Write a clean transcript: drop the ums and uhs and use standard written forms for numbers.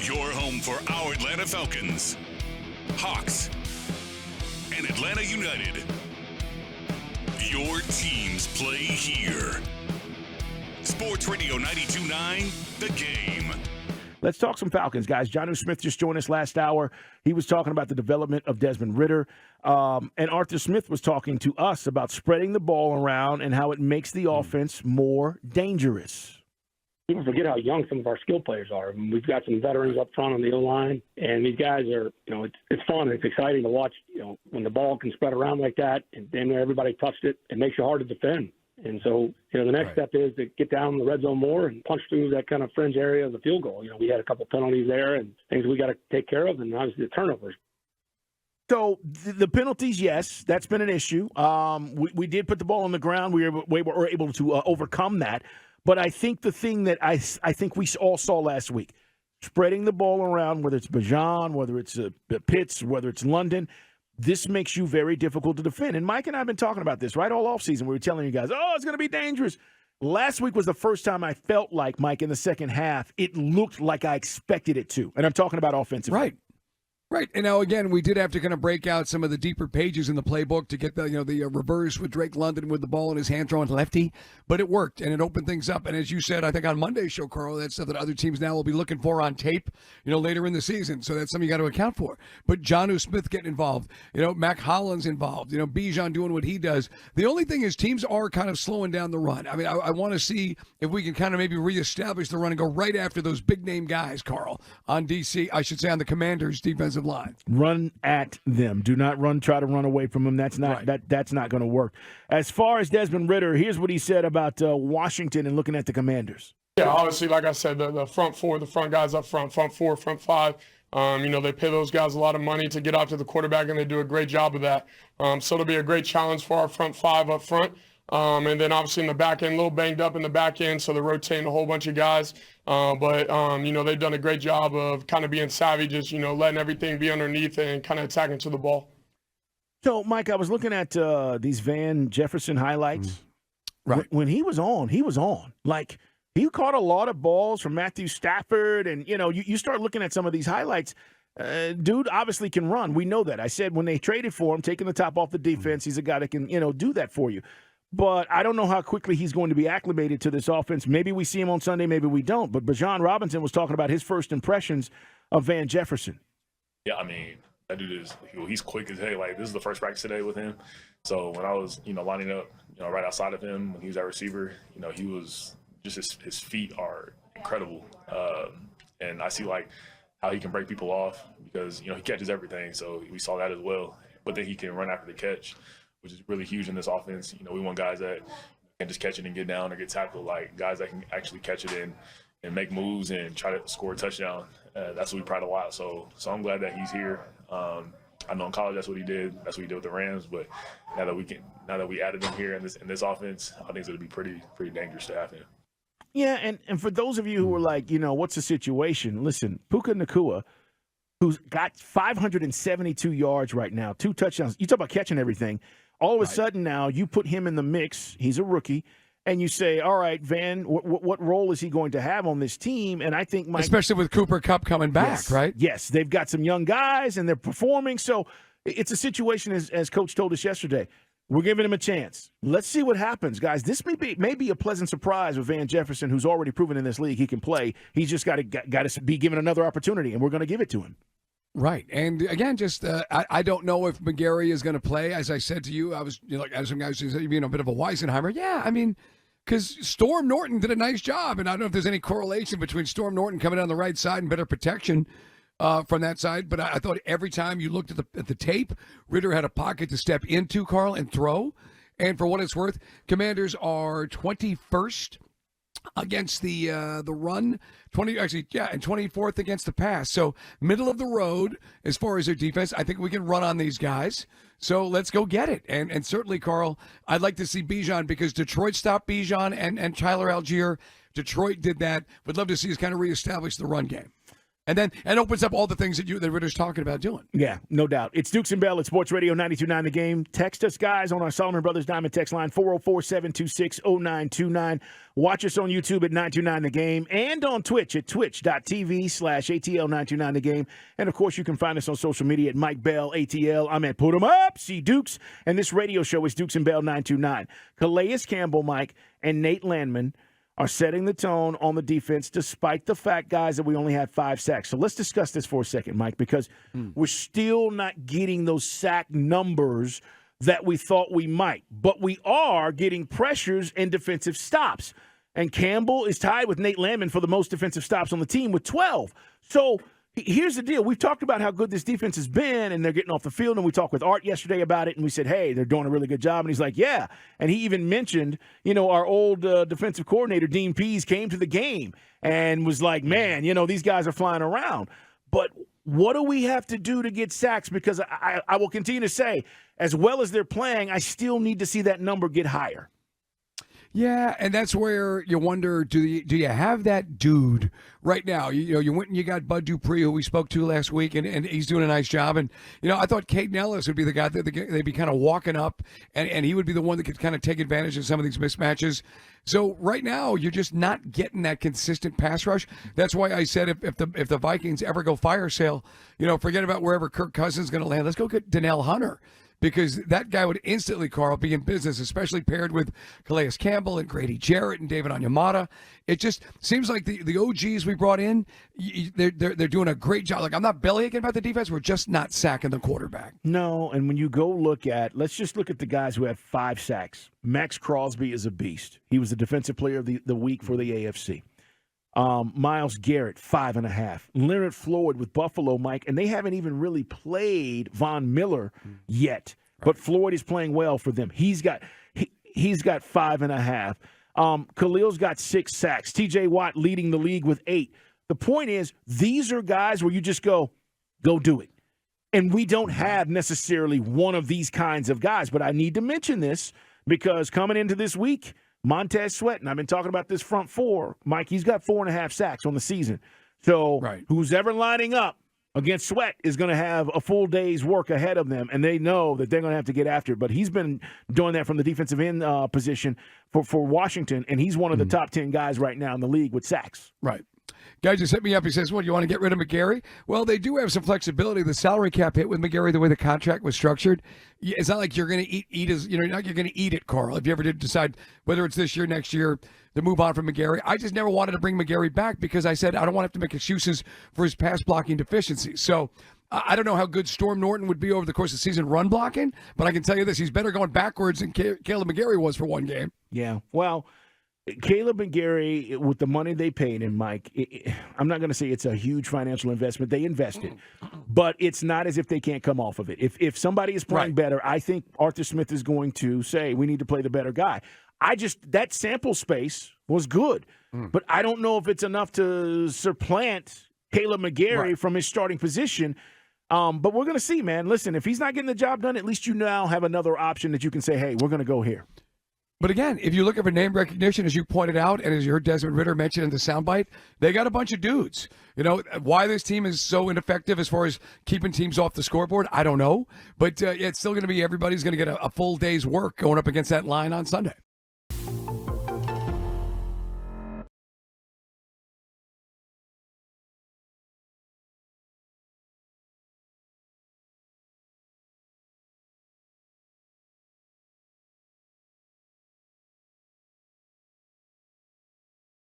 Your home for our Atlanta Falcons, Hawks, and Atlanta United. Your teams play here. Sports Radio 92.9, The Game. Let's talk some Falcons, guys. Jonnu Smith just joined us last hour. He was talking about the development of Desmond Ridder. And Arthur Smith was talking to us about spreading the ball around and how it makes the offense more dangerous. People forget how young some of our skill players are. I mean, we've got some veterans up front on the O-line, and these guys are, it's fun and it's exciting to watch, when the ball can spread around like that, and then everybody touched it, it makes you hard to defend. And so, the next step is to get down in the red zone more and punch through that kind of fringe area of the field goal. We had a couple penalties there and things we got to take care of, and obviously the turnovers. So the penalties, yes, that's been an issue. We did put the ball on the ground. We were able to overcome that. But I think the thing that I think we all saw last week, spreading the ball around, whether it's Bijan, whether it's Pitts, whether it's London, this makes you very difficult to defend. And Mike and I have been talking about this, right, all offseason. We were telling you guys, it's going to be dangerous. Last week was the first time I felt like, Mike, in the second half, it looked like I expected it to. And I'm talking about offensively. Right. And now, again, we did have to kind of break out some of the deeper pages in the playbook to get the reverse with Drake London with the ball in his hand throwing lefty. But it worked, and it opened things up. And as you said, I think on Monday's show, Carl, that's stuff that other teams now will be looking for on tape, later in the season. So that's something you got to account for. But Jonnu Smith getting involved, Mac Hollins involved, Bijan doing what he does. The only thing is teams are kind of slowing down the run. I mean, I want to see if we can kind of maybe reestablish the run and go right after those big-name guys, Carl, on the Commanders' defensive line. Run at them. Do not try to run away from them. That's not that's not going to work. As far as Desmond Ridder, here's what he said about Washington and looking at the Commanders. Yeah, obviously, like I said, the front four, the front guys up front four, front five, they pay those guys a lot of money to get out to the quarterback, and they do a great job of that. So it'll be a great challenge for our front five up front. And then obviously in the back end, a little banged up in the back end, so they're rotating a whole bunch of guys. But they've done a great job of kind of being savvy, just, letting everything be underneath and kind of attacking to the ball. So, Mike, I was looking at these Van Jefferson highlights. Right. When he was on. Like, he caught a lot of balls from Matthew Stafford. And, you start looking at some of these highlights. Dude obviously can run. We know that. I said when they traded for him, taking the top off the defense, he's a guy that can, do that for you. But I don't know how quickly he's going to be acclimated to this offense. Maybe we see him on Sunday, maybe we don't. But Bijan Robinson was talking about his first impressions of Van Jefferson. Yeah, I mean, that dude he's quick as heck. Like, this is the first practice today with him. So when I was, lining up, right outside of him when he was at receiver, he was just his feet are incredible. And I see, like, how he can break people off because, he catches everything. So we saw that as well. But then he can run after the catch, which is really huge in this offense. We want guys that can just catch it and get down or get tackled, like guys that can actually catch it and make moves and try to score a touchdown. That's what we pride a lot. So I'm glad that he's here. I know in college that's what he did. That's what he did with the Rams. But now that we added him here in this offense, I think it's going to be pretty dangerous to have him. Yeah, and for those of you who are like, what's the situation? Listen, Puka Nacua, who's got 572 yards right now, 2 touchdowns. You talk about catching everything. All of a sudden now you put him in the mix. He's a rookie. And you say, all right, Van, what role is he going to have on this team? And I think especially with Cooper Kupp coming back, right? Yes, they've got some young guys, and they're performing. So it's a situation, as Coach told us yesterday, we're giving him a chance. Let's see what happens, guys. This may be a pleasant surprise with Van Jefferson, who's already proven in this league he can play. He's just got to be given another opportunity, and we're going to give it to him. Right. And again, just I don't know if McGarry is going to play. As I said to you, I was, as some guys said, a bit of a Weisenheimer. Yeah, I mean, because Storm Norton did a nice job. And I don't know if there's any correlation between Storm Norton coming down the right side and better protection from that side. But I thought every time you looked at the tape, Ridder had a pocket to step into, Carl, and throw. And for what it's worth, Commanders are 21st against the run, and 24th against the pass. So middle of the road as far as their defense. I think we can run on these guys. So let's go get it. And certainly, Carl, I'd like to see Bijan because Detroit stopped Bijan and Tyler Algier. Detroit did that. Would love to see us kind of reestablish the run game. And then opens up all the things that Ritter's talking about doing. Yeah, no doubt. It's Dukes and Bell at Sports Radio 92.9 The Game. Text us, guys, on our Solomon Brothers Diamond text line, 404-726-0929. Watch us on YouTube at 929 The Game and on Twitch at twitch.tv/ATL929 The Game. And, of course, you can find us on social media at Mike Bell, ATL. I'm at Put 'em Up, C Dukes. And this radio show is Dukes and Bell 929. Calais Campbell, Mike, and Nate Landman are setting the tone on the defense despite the fact, guys, that we only had 5 sacks. So let's discuss this for a second, Mike, because we're still not getting those sack numbers that we thought we might. But we are getting pressures and defensive stops. And Campbell is tied with Nate Landman for the most defensive stops on the team with 12. So here's the deal. We've talked about how good this defense has been, and they're getting off the field, and we talked with Art yesterday about it, and we said, hey, they're doing a really good job. And he's like, yeah. And he even mentioned, our old defensive coordinator, Dean Pease, came to the game and was like, man, these guys are flying around. But what do we have to do to get sacks? Because I will continue to say, as well as they're playing, I still need to see that number get higher. Yeah, and that's where you wonder, do you have that dude right now? You went and you got Bud Dupree, who we spoke to last week, and he's doing a nice job. And, I thought Caden Ellis would be the guy that they'd be kind of walking up, and he would be the one that could kind of take advantage of some of these mismatches. So right now, you're just not getting that consistent pass rush. That's why I said if the Vikings ever go fire sale, forget about wherever Kirk Cousins is going to land. Let's go get Donnell Hunter. Because that guy would instantly, Carl, be in business, especially paired with Calais Campbell and Grady Jarrett and David Onyemata. It just seems like the OGs we brought in, they're doing a great job. Like, I'm not bellyaching about the defense. We're just not sacking the quarterback. No, and when you go let's just look at the guys who have 5 sacks. Max Crosby is a beast. He was the defensive player of the week for the AFC. Myles Garrett, 5.5. Leonard Floyd with Buffalo, Mike, and they haven't even really played Von Miller yet. Right. But Floyd is playing well for them. He's got 5.5. Khalil's got 6 sacks. TJ Watt leading the league with 8. The point is, these are guys where you just go do it. And we don't have necessarily one of these kinds of guys. But I need to mention this because coming into this week, Montez Sweat, and I've been talking about this front four, Mike, he's got 4.5 sacks on the season. So Who's ever lining up against Sweat is going to have a full day's work ahead of them, and they know that they're going to have to get after it. But he's been doing that from the defensive end position for Washington, and he's one of the top 10 guys right now in the league with sacks. Right. Guy just hit me up. He says, you want to get rid of McGarry? Well, they do have some flexibility. The salary cap hit with McGarry, the way the contract was structured, it's not like you're going to eat you're going to eat it, Carl. If you ever did decide whether it's this year, next year, to move on from McGarry. I just never wanted to bring McGarry back because I said I don't want to have to make excuses for his pass blocking deficiencies. So I don't know how good Storm Norton would be over the course of the season run blocking, but I can tell you this, he's better going backwards than Caleb McGarry was for one game. Yeah, well, Caleb and Gary, with the money they paid him, Mike, I'm not going to say it's a huge financial investment. They invested. But it's not as if they can't come off of it. If somebody is playing better, I think Arthur Smith is going to say, we need to play the better guy. That sample space was good. But I don't know if it's enough to supplant Caleb McGarry from his starting position. But we're going to see, man. Listen, if he's not getting the job done, at least you now have another option that you can say, hey, we're going to go here. But again, if you look at for name recognition, as you pointed out, and as you heard Desmond Ridder mention in the soundbite, they got a bunch of dudes. Why this team is so ineffective as far as keeping teams off the scoreboard, I don't know. But it's still going to be everybody's going to get a full day's work going up against that line on Sunday.